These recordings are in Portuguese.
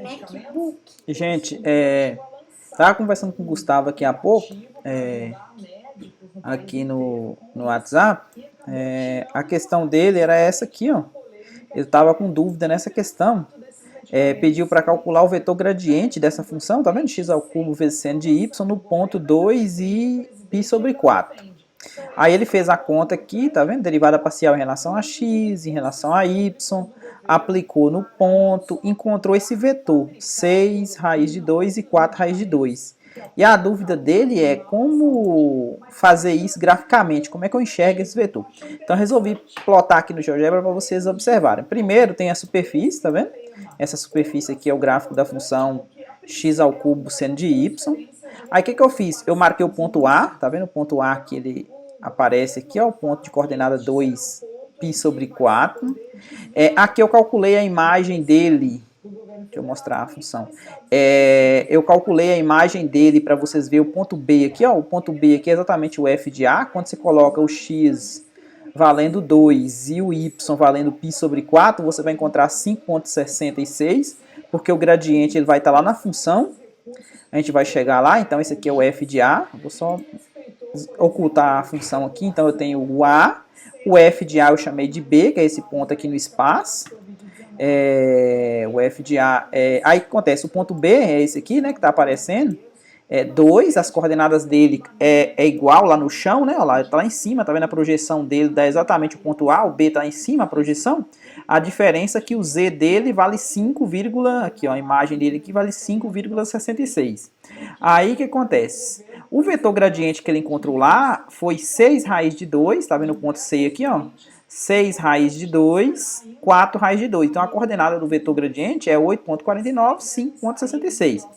MacBook. Gente, tava conversando com o Gustavo aqui há pouco, aqui no WhatsApp. A questão dele era essa aqui, ó. Ele estava com dúvida nessa questão. Pediu para calcular o vetor gradiente dessa função, tá vendo? X ao cubo vezes seno de y no ponto 2 e π sobre 4. Aí ele fez a conta aqui, tá vendo? Derivada parcial em relação a x, em relação a y, aplicou no ponto, encontrou esse vetor, 6 raiz de 2 e 4 raiz de 2. E a dúvida dele é como fazer isso graficamente, como é que eu enxergo esse vetor. Então resolvi plotar aqui no GeoGebra para vocês observarem. Primeiro tem a superfície, tá vendo? Essa superfície aqui é o gráfico da função x ao cubo seno de y. Aí o que eu fiz? Eu marquei o ponto A, tá vendo? O ponto A que ele aparece aqui, ó, o ponto de coordenada 2 π sobre 4. Aqui eu calculei a imagem dele. Deixa eu mostrar a função. Eu calculei a imagem dele para vocês verem o ponto B aqui, ó. O ponto B aqui é exatamente o f de A. Quando você coloca o x valendo 2 e o y valendo π sobre 4, você vai encontrar 5,66, porque o gradiente ele vai estar lá na função. A gente vai chegar lá, então esse aqui é o f de A. Vou só ocultar a função aqui, então eu tenho o A, o f de A eu chamei de B, que é esse ponto aqui no espaço. O f de A, aí o que acontece? O ponto B é esse aqui, né, que está aparecendo, 2, as coordenadas dele é igual lá no chão, né, ó lá, tá lá em cima, tá vendo a projeção dele, dá exatamente o ponto A, o B tá lá em cima, a projeção, a diferença é que o Z dele vale 5, aqui ó, a imagem dele aqui vale 5,66. Aí o que acontece? O vetor gradiente que ele encontrou lá foi 6 raiz de 2, tá vendo o ponto C aqui, ó? 6 raiz de 2, 4 raiz de 2. Então a coordenada do vetor gradiente é 8,49, 5,66.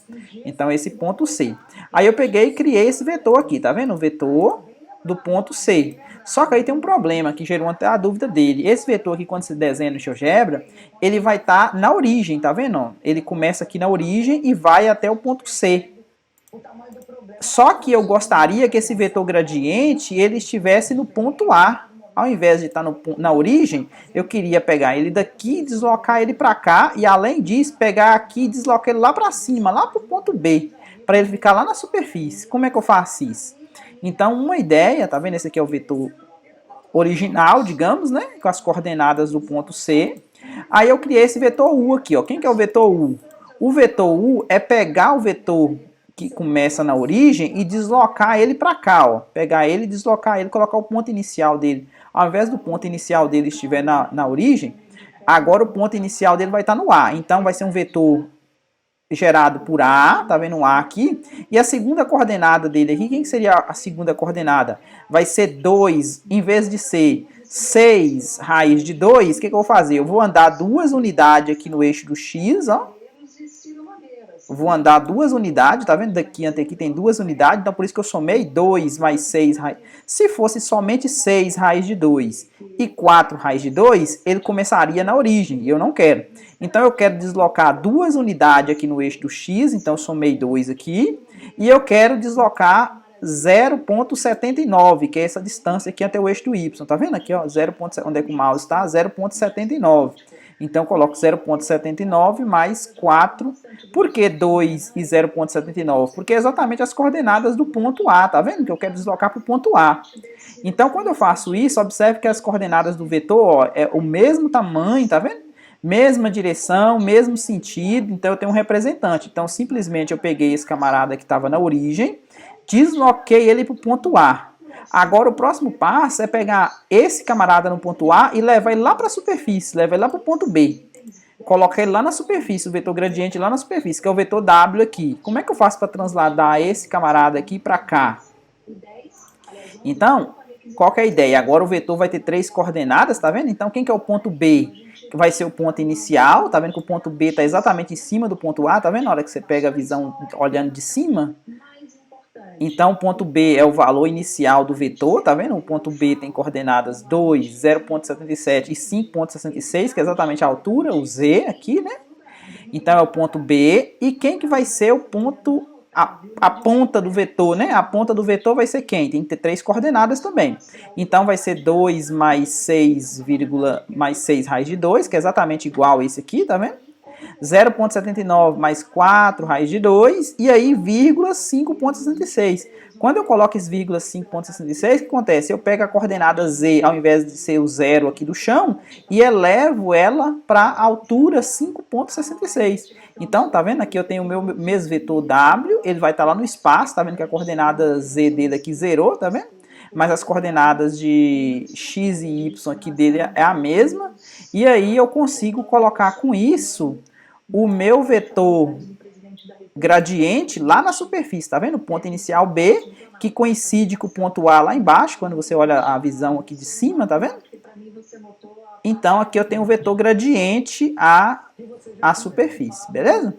Então esse ponto C. Aí eu peguei e criei esse vetor aqui, tá vendo? O vetor do ponto C. Só que aí tem um problema que gerou até a dúvida dele. Esse vetor aqui, quando você desenha no GeoGebra, ele vai estar na origem, tá vendo? Ele começa aqui na origem e vai até o ponto C. Só que eu gostaria que esse vetor gradiente ele estivesse no ponto A. Ao invés de estar na origem, eu queria pegar ele daqui, deslocar ele para cá e além disso, pegar aqui e deslocar ele lá para cima, lá para o ponto B, para ele ficar lá na superfície. Como é que eu faço isso? Então, uma ideia, tá vendo? Esse aqui é o vetor original, digamos, né? Com as coordenadas do ponto C. Aí eu criei esse vetor U aqui, ó. Quem que é o vetor U? O vetor U é pegar o vetor que começa na origem e deslocar ele para cá, ó. Pegar ele, deslocar ele, colocar o ponto inicial dele. Ao invés do ponto inicial dele estiver na origem, agora o ponto inicial dele vai estar no A. Então vai ser um vetor gerado por A, tá vendo o A aqui? E a segunda coordenada dele aqui, quem seria a segunda coordenada? Vai ser 2, em vez de ser 6 raiz de 2, o que eu vou fazer? Eu vou andar 2 unidades aqui no eixo do X, ó. Vou andar 2 unidades, tá vendo? Daqui até aqui tem 2 unidades, então por isso que eu somei 2 mais 6 raiz. Se fosse somente 6 raiz de 2 e 4 raiz de 2, ele começaria na origem, e eu não quero. Então eu quero deslocar 2 unidades aqui no eixo do X, então eu somei 2 aqui, e eu quero deslocar 0,79, que é essa distância aqui até o eixo do Y, tá vendo aqui, ó, 0. Onde é que o mouse está? 0,79. Então, eu coloco 0,79 mais 4. Por que 2 e 0,79? Porque é exatamente as coordenadas do ponto A, tá vendo? Que eu quero deslocar para o ponto A. Então, quando eu faço isso, observe que as coordenadas do vetor, ó, é o mesmo tamanho, tá vendo? Mesma direção, mesmo sentido, então eu tenho um representante. Então, simplesmente eu peguei esse camarada que estava na origem, desloquei ele para o ponto A. Agora o próximo passo é pegar esse camarada no ponto A e levar ele lá para a superfície, levar ele lá para o ponto B. Colocar ele lá na superfície, o vetor gradiente lá na superfície, que é o vetor W aqui. Como é que eu faço para transladar esse camarada aqui para cá? Então, qual que é a ideia? Agora o vetor vai ter 3 coordenadas, tá vendo? Então, quem que é o ponto B? Que vai ser o ponto inicial, tá vendo que o ponto B está exatamente em cima do ponto A, tá vendo? Na hora que você pega a visão olhando de cima. Então, o ponto B é o valor inicial do vetor, tá vendo? O ponto B tem coordenadas 2, 0,77 e 5,66, que é exatamente a altura, o Z aqui, né? Então, é o ponto B. E quem que vai ser o ponto, a ponta do vetor, né? A ponta do vetor vai ser quem? Tem que ter 3 coordenadas também. Então, vai ser 2 mais 6, mais 6 raiz de 2, que é exatamente igual a esse aqui, tá vendo? 0,79 mais 4 raiz de 2, e aí vírgula 5,66. Quando eu coloco esse vírgula 5,66, o que acontece? Eu pego a coordenada z, ao invés de ser o zero aqui do chão, e elevo ela para a altura 5,66. Então, tá vendo? Aqui eu tenho o meu mesmo vetor w, ele vai estar lá no espaço, tá vendo que a coordenada z dele aqui zerou, tá vendo? Mas as coordenadas de x e y aqui dele é a mesma, e aí eu consigo colocar com isso o meu vetor gradiente lá na superfície, tá vendo? O ponto inicial B, que coincide com o ponto A lá embaixo, quando você olha a visão aqui de cima, tá vendo? Então aqui eu tenho o vetor gradiente à superfície, beleza?